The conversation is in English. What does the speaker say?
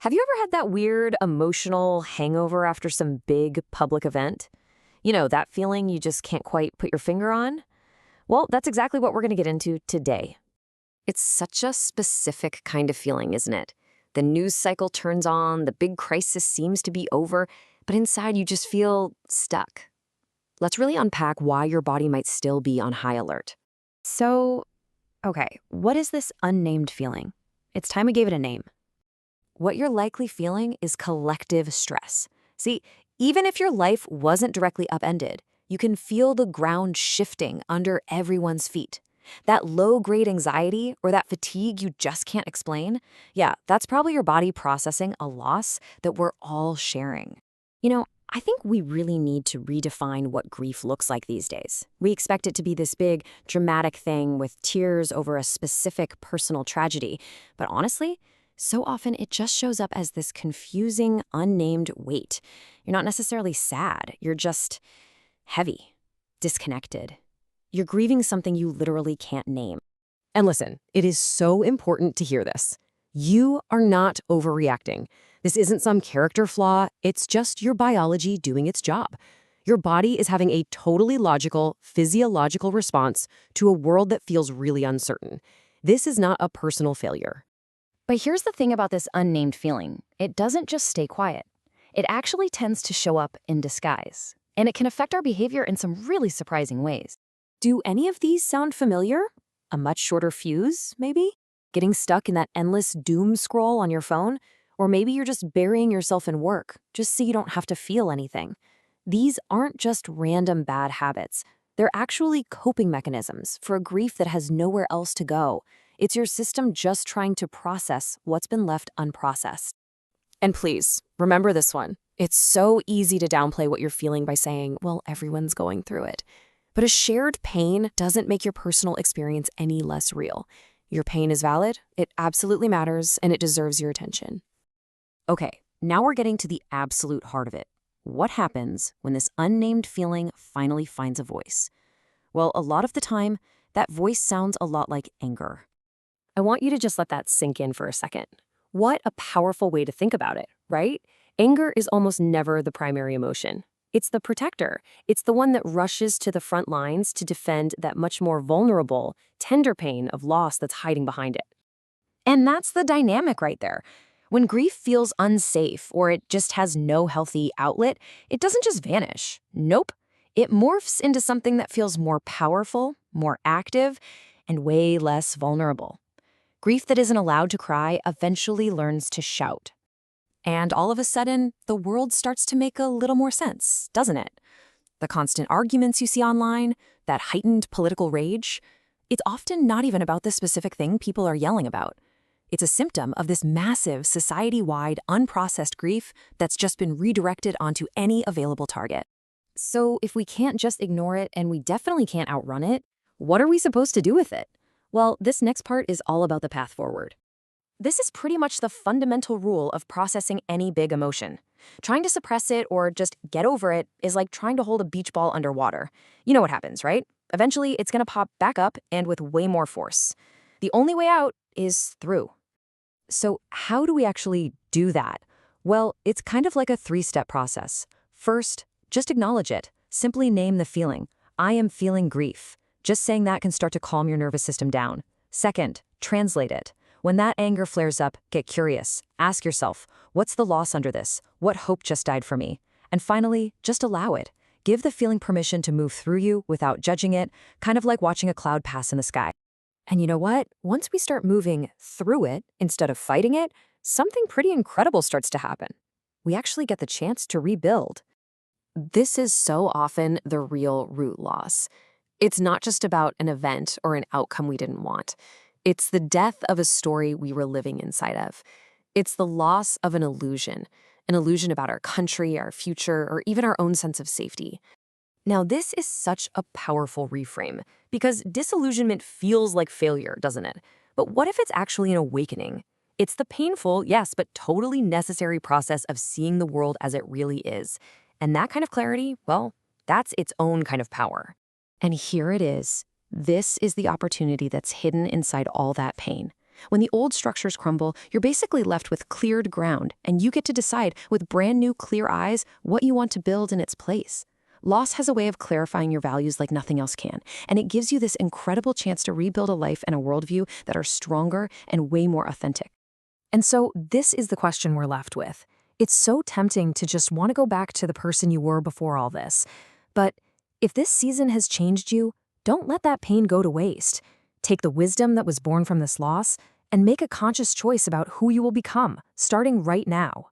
Have you ever had that weird emotional hangover after some big public event? You know, that feeling you just can't quite put your finger on? Well, that's exactly what we're going to get into today. It's such a specific kind of feeling, isn't it? The news cycle turns on, the big crisis seems to be over, but inside you just feel stuck. Let's really unpack why your body might still be on high alert. So, okay, what is this unnamed feeling? It's time we gave it a name. What you're likely feeling is collective stress. See, even if your life wasn't directly upended, you can feel the ground shifting under everyone's feet. That low-grade anxiety or that fatigue you just can't explain, yeah, that's probably your body processing a loss that we're all sharing. You know, I think we really need to redefine what grief looks like these days. We expect it to be this big, dramatic thing with tears over a specific personal tragedy. But honestly, so often it just shows up as this confusing, unnamed weight. You're not necessarily sad, you're just heavy, disconnected. You're grieving something you literally can't name. And listen, it is so important to hear this. You are not overreacting. This isn't some character flaw, it's just your biology doing its job. Your body is having a totally logical, physiological response to a world that feels really uncertain. This is not a personal failure. But here's the thing about this unnamed feeling. It doesn't just stay quiet. It actually tends to show up in disguise. And it can affect our behavior in some really surprising ways. Do any of these sound familiar? A much shorter fuse, maybe? Getting stuck in that endless doom scroll on your phone? Or maybe you're just burying yourself in work, just so you don't have to feel anything. These aren't just random bad habits. They're actually coping mechanisms for a grief that has nowhere else to go. It's your system just trying to process what's been left unprocessed. And please, remember this one. It's so easy to downplay what you're feeling by saying, well, everyone's going through it. But a shared pain doesn't make your personal experience any less real. Your pain is valid, it absolutely matters, and it deserves your attention. Okay, now we're getting to the absolute heart of it. What happens when this unnamed feeling finally finds a voice? Well, a lot of the time, that voice sounds a lot like anger. I want you to just let that sink in for a second. What a powerful way to think about it, right? Anger is almost never the primary emotion. It's the protector. It's the one that rushes to the front lines to defend that much more vulnerable, tender pain of loss that's hiding behind it. And that's the dynamic right there. When grief feels unsafe or it just has no healthy outlet, it doesn't just vanish. Nope. It morphs into something that feels more powerful, more active, and way less vulnerable. Grief that isn't allowed to cry eventually learns to shout. And all of a sudden, the world starts to make a little more sense, doesn't it? The constant arguments you see online, that heightened political rage, it's often not even about the specific thing people are yelling about. It's a symptom of this massive, society-wide, unprocessed grief that's just been redirected onto any available target. So if we can't just ignore it and we definitely can't outrun it, what are we supposed to do with it? Well, this next part is all about the path forward. This is pretty much the fundamental rule of processing any big emotion. Trying to suppress it or just get over it is like trying to hold a beach ball underwater. You know what happens, right? Eventually, it's going to pop back up and with way more force. The only way out is through. So how do we actually do that? Well, it's kind of like a three-step process. First, just acknowledge it. Simply name the feeling. I am feeling grief. Just saying that can start to calm your nervous system down. Second, translate it. When that anger flares up, get curious. Ask yourself, what's the loss under this? What hope just died for me? And finally, just allow it. Give the feeling permission to move through you without judging it, kind of like watching a cloud pass in the sky. And you know what? Once we start moving through it instead of fighting it, something pretty incredible starts to happen. We actually get the chance to rebuild. This is so often the real root loss. It's not just about an event or an outcome we didn't want. It's the death of a story we were living inside of. It's the loss of an illusion about our country, our future, or even our own sense of safety. Now, this is such a powerful reframe because disillusionment feels like failure, doesn't it? But what if it's actually an awakening? It's the painful, yes, but totally necessary process of seeing the world as it really is. And that kind of clarity, well, that's its own kind of power. And here it is. This is the opportunity that's hidden inside all that pain. When the old structures crumble, you're basically left with cleared ground, and you get to decide with brand new clear eyes what you want to build in its place. Loss has a way of clarifying your values like nothing else can, and it gives you this incredible chance to rebuild a life and a worldview that are stronger and way more authentic. And so this is the question we're left with. It's so tempting to just want to go back to the person you were before all this. But if this season has changed you, don't let that pain go to waste. Take the wisdom that was born from this loss and make a conscious choice about who you will become, starting right now.